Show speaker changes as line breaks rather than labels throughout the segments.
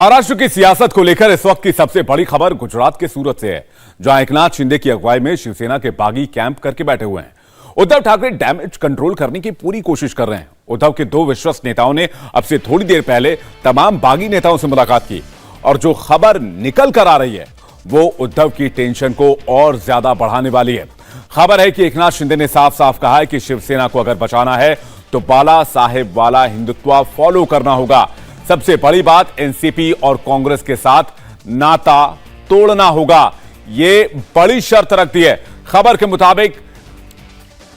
महाराष्ट्र की सियासत को लेकर इस वक्त की सबसे बड़ी खबर गुजरात के सूरत से है, जहां एकनाथ शिंदे की अगुवाई में शिवसेना के बागी कैंप करके बैठे हुए हैं। उद्धव ठाकरे डैमेज कंट्रोल करने की पूरी कोशिश कर रहे हैं। उद्धव के दो विश्वस्त नेताओं ने अब से थोड़ी देर पहले तमाम बागी नेताओं से मुलाकात की और जो खबर निकल कर आ रही है वो उद्धव की टेंशन को और ज्यादा बढ़ाने वाली है। खबर है कि एकनाथ शिंदे ने साफ साफ कहा है कि शिवसेना को अगर बचाना है तो बाला साहेब वाला हिंदुत्व फॉलो करना होगा। सबसे बड़ी बात, एनसीपी और कांग्रेस के साथ नाता तोड़ना होगा, ये बड़ी शर्त रख दी है। खबर के मुताबिक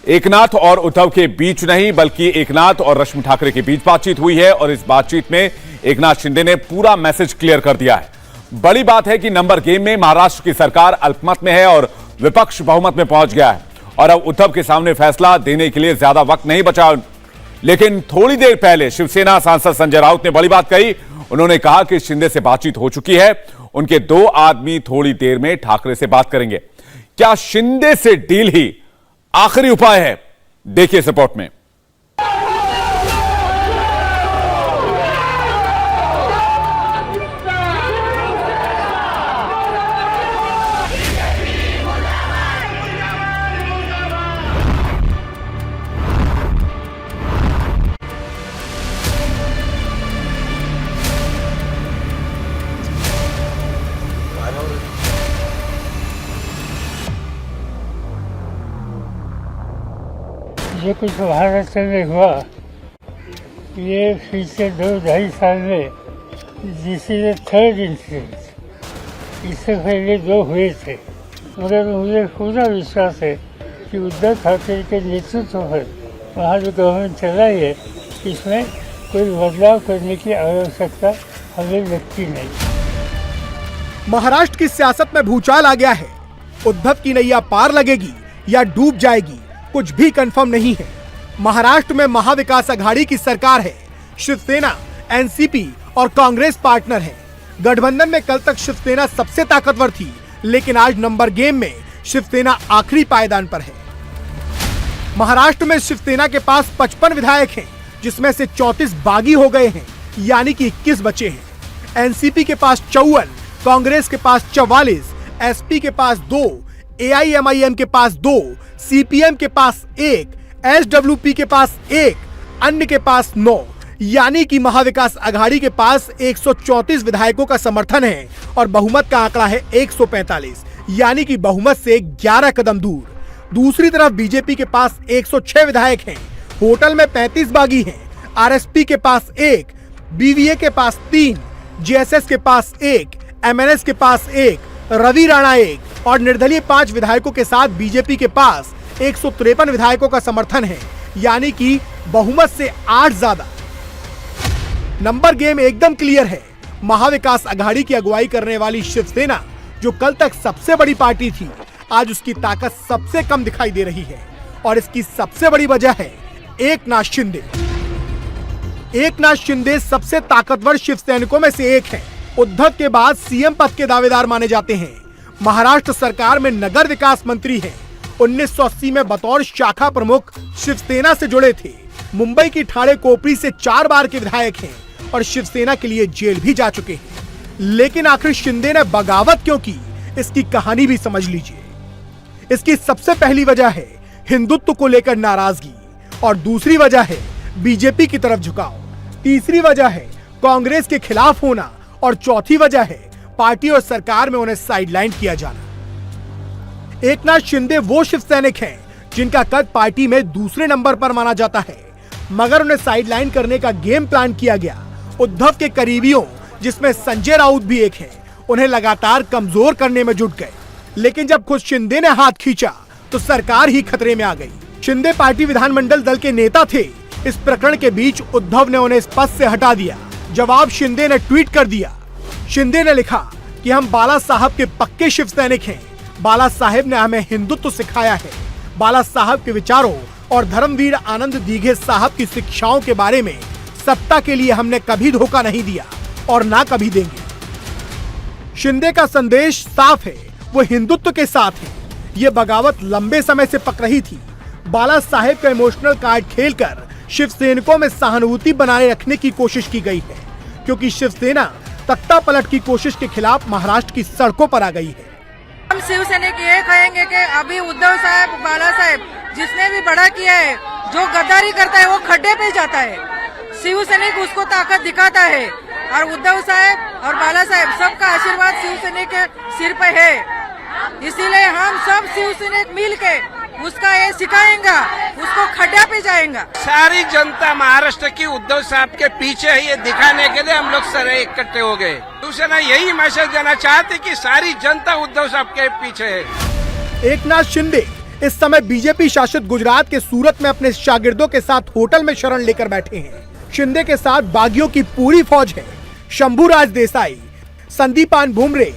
एकनाथ और उद्धव के बीच नहीं बल्कि एकनाथ और रश्मि ठाकरे के बीच बातचीत हुई है और इस बातचीत में एकनाथ शिंदे ने पूरा मैसेज क्लियर कर दिया है। बड़ी बात है कि नंबर गेम में महाराष्ट्र की सरकार अल्पमत में है और विपक्ष बहुमत में पहुंच गया है और अब उद्धव के सामने फैसला देने के लिए ज्यादा वक्त नहीं बचा। लेकिन थोड़ी देर पहले शिवसेना सांसद संजय राउत ने बड़ी बात कही। उन्होंने कहा कि शिंदे से बातचीत हो चुकी है, उनके दो आदमी थोड़ी देर में ठाकरे से बात करेंगे। क्या शिंदे से डील ही आखिरी उपाय है? देखिए इस रिपोर्ट में।
जो कुछ महाराष्ट्र में हुआ ये पिछले 2-2.5 साल में this is the third incident. इससे पहले 2 हुए थे, मगर मुझे पूरा विश्वास है कि उद्धव ठाकरे के नेतृत्व पर वहाँ जो गवर्नमेंट चला है इसमें कोई बदलाव करने की आवश्यकता हमें लगती नहीं।
महाराष्ट्र की सियासत में भूचाल आ गया है। उद्धव की नैया पार लगेगी या डूब जाएगी कुछ भी कंफर्म नहीं है। महाराष्ट्र में महाविकास अघाड़ी की सरकार है। शिवसेना, एनसीपी और कांग्रेस पार्टनर हैं। गठबंधन में कल तक शिवसेना सबसे ताकतवर थी, लेकिन आज नंबर गेम में शिवसेना आखिरी पायदान पर है। महाराष्ट्र में शिवसेना के पास 55 विधायक हैं, जिसमें से 34 बागी हो गए हैं, यानी कि 21 बचे हैं। एनसीपी के पास 54, कांग्रेस के पास 44, एसपी के पास 2, एआईएमआईएम के पास 2, सीपीएम के पास 1, एसडब्ल्यूपी के पास 1, अन्य के पास 9, यानी कि महाविकास अघाड़ी के पास 134 विधायकों का समर्थन है और बहुमत का आंकड़ा है 145, यानी कि बहुमत से 11 कदम दूर। दूसरी तरफ बीजेपी के पास 106 विधायक हैं, होटल में 35 बागी हैं, आरएसपी के पास 1, बीवीए के पास 3, जेएसएस के पास 1, एमएनएस के पास 1, रवि राणा 1 और निर्दलीय 5 विधायकों के साथ बीजेपी के पास 153 विधायकों का समर्थन है, यानी कि बहुमत से 8 ज्यादा। नंबर गेम एकदम क्लियर है। महाविकास अघाड़ी की अगुवाई करने वाली शिवसेना, जो कल तक सबसे बड़ी पार्टी थी, आज उसकी ताकत सबसे कम दिखाई दे रही है और इसकी सबसे बड़ी वजह है एकनाथ शिंदे। एकनाथ शिंदे सबसे ताकतवर शिव सैनिकों में से एक है। उद्धव के बाद सीएम पद के दावेदार माने जाते हैं। महाराष्ट्र सरकार में नगर विकास मंत्री हैं। 1980 में बतौर शाखा प्रमुख शिवसेना से जुड़े थे। मुंबई की ठाणे कोपरी से 4 बार के विधायक हैं और शिवसेना के लिए जेल भी जा चुके हैं। लेकिन आखिर शिंदे ने बगावत क्यों की, इसकी कहानी भी समझ लीजिए। इसकी सबसे पहली वजह है हिंदुत्व को लेकर नाराजगी और दूसरी वजह है बीजेपी की तरफ झुकाव। तीसरी वजह है कांग्रेस के खिलाफ होना और चौथी वजह है पार्टी और सरकार में उन्हें साइडलाइन किया जाना। एकनाथ शिंदे वो शिव सैनिक हैं जिनका कद पार्टी में दूसरे नंबर पर माना जाता है, मगर उन्हें साइडलाइन करने का गेम प्लान किया गया। उद्धव के करीबियों, जिसमें संजय राउत भी एक है, उन्हें लगातार कमजोर करने में जुट गए। लेकिन जब खुद शिंदे ने हाथ खींचा तो सरकार ही खतरे में आ गई। शिंदे पार्टी विधानमंडल दल के नेता थे। इस प्रकरण के बीच उद्धव ने उन्हें इस पद से हटा दिया। जवाब शिंदे ने ट्वीट कर दिया। शिंदे ने लिखा कि हम बाला साहब के पक्के शिव सैनिक हैं। बाला साहेब ने हमें हिंदुत्व सिखाया है। बाला साहब के विचारों और धर्मवीर आनंद दीघे साहब की शिक्षाओं के बारे में सत्ता के लिए हमने कभी धोखा नहीं दिया और ना कभी देंगे। शिंदे का संदेश साफ है, वो हिंदुत्व के साथ है। ये बगावत लंबे समय से पक रही थी। बाला साहेब का इमोशनल कार्ड खेलकर शिव सैनिकों में सहानुभूति बनाए रखने की कोशिश की गई है, क्योंकि शिवसेना तख्ता पलट की कोशिश के खिलाफ महाराष्ट्र की सड़कों पर आ गई है।
हम शिवसैनिक ये कहेंगे कि अभी उद्धव साहब, बाला साहब जिसने भी बड़ा किया है, जो गद्दारी करता है वो खड्डे पे जाता है। शिवसैनिक उसको ताकत दिखाता है और उद्धव साहब और बाला साहब सबका आशीर्वाद शिवसैनिक के सिर पे है। इसीलिए हम सब शिवसैनिक मिल के उसका ये सिखाएंगा, उसको खड्डा पे जाएगा।
सारी जनता महाराष्ट्र की उद्धव साहब के पीछे है, ये दिखाने के लिए हम लोग सारे इकट्ठे हो गए। शिवसेना यही मैसेज देना चाहती कि सारी जनता उद्धव साहब के पीछे है।
एकनाथ शिंदे इस समय बीजेपी शासित गुजरात के सूरत में अपने शागिर्दों के साथ होटल में शरण लेकर बैठे हैं। शिंदे के साथ बागियों की पूरी फौज है। शंभूराज देसाई, संदीपान भुमरे,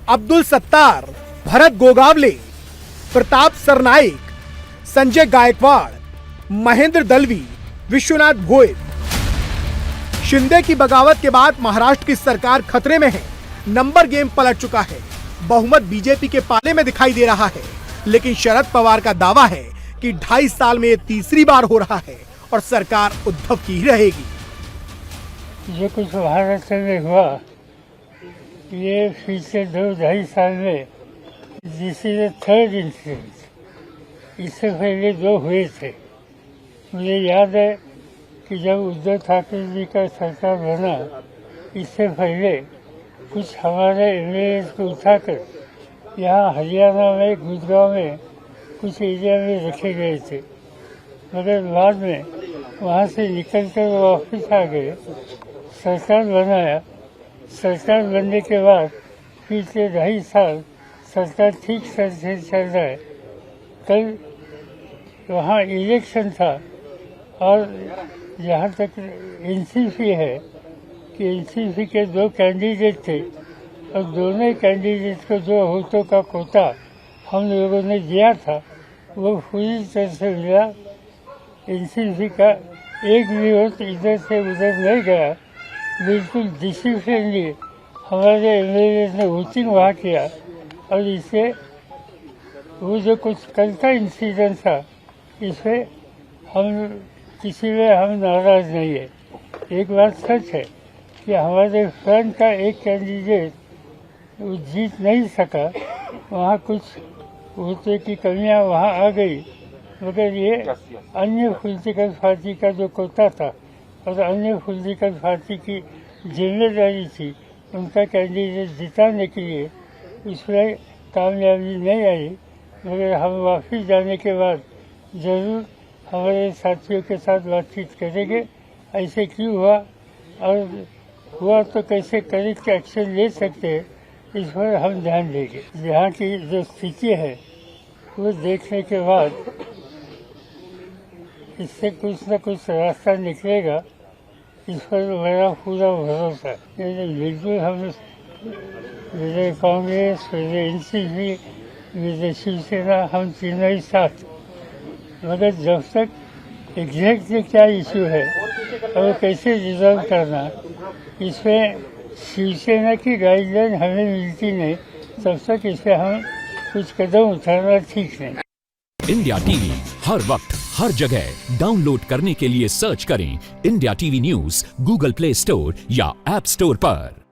अब्दुल सत्तार, भरत गोगावले, प्रताप सरनाइक, संजय गायकवाड़, महेंद्र दलवी, विश्वनाथ भोयर। शिंदे की बगावत के बाद महाराष्ट्र की सरकार खतरे में है। नंबर गेम पलट चुका है। बहुमत बीजेपी के पाले में दिखाई दे रहा है, लेकिन शरद पवार का दावा है कि 2.5 साल में ये तीसरी बार हो रहा है और सरकार उद्धव की ही रहेगी।
जो कुछ महाराष्ट्र में हुआ, ये पिछले 2-2.5 साल में this is the third incident. इससे पहले 2 हुए थे। मुझे याद है कि जब उद्धव ठाकरे जी का सरकार बना, इससे पहले कुछ हमारे एमएलए को उठाकर यहाँ हरियाणा में, गुड़गांव में कुछ एरिया में रखे गए थे, मगर बाद में वहाँ से निकल कर वो वापस आ गए। सरकार बनाया। सरकार बनने के बाद पिछले 2.5 साल सरकार ठीक से चल रहा है। कल वहाँ इलेक्शन था और जहाँ तक एनसीपी है कि एनसीपी के 2 कैंडिडेट थे और दोनों कैंडिडेट को जो वोटों का कोटा हम लोगों ने दिया था वो पूरी तरह से मिला। एनसीपी का एक भी वोट इधर से उधर नहीं गया। बिल्कुल डिसिप्लिनली हमारे एमएलए ने वोटिंग वहाँ किया और इससे वो जो कुछ कल का इंसिडेंट था, इससे हम किसी में हम नाराज नहीं है। एक बात सच है कि हमारे फ्रंट का एक कैंडिडेट वो जीत नहीं सका, वहाँ कुछ वोटों की कमियाँ वहाँ आ गई, मगर ये अन्य पॉलिटिकल पार्टी का जो कोटा था और अन्य पॉलिटिकल पार्टी की जिम्मेदारी थी उनका कैंडिडेट जिताने के लिए, उसमें कामयाबी नहीं आई। मगर हम वापस जाने के बाद ज़रूर हमारे साथियों के साथ बातचीत करेंगे, ऐसे क्यों हुआ और हुआ तो कैसे करेक्ट एक्शन ले सकते हैं, इस पर हम ध्यान देंगे। यहाँ की जो स्थिति है वो देखने के बाद इससे कुछ न कुछ रास्ता निकलेगा, इस पर मेरा पूरा भरोसा है। बिल्कुल हम विजय कांग्रेस, विजय एनसीपी, विजय शिवसेना, हम तीनों ही साथ, मगर जब तक एग्जैक्टली क्या इशू है और कैसे रिजॉल्व करना, इसमें शिवसेना की गाइडलाइन हमें मिलती नहीं, तब तक इस पर हम कुछ कदम उठाना ठीक नहीं।
इंडिया टीवी हर वक्त हर जगह डाउनलोड करने के लिए सर्च करें India TV news Google play store या ऐप स्टोर पर।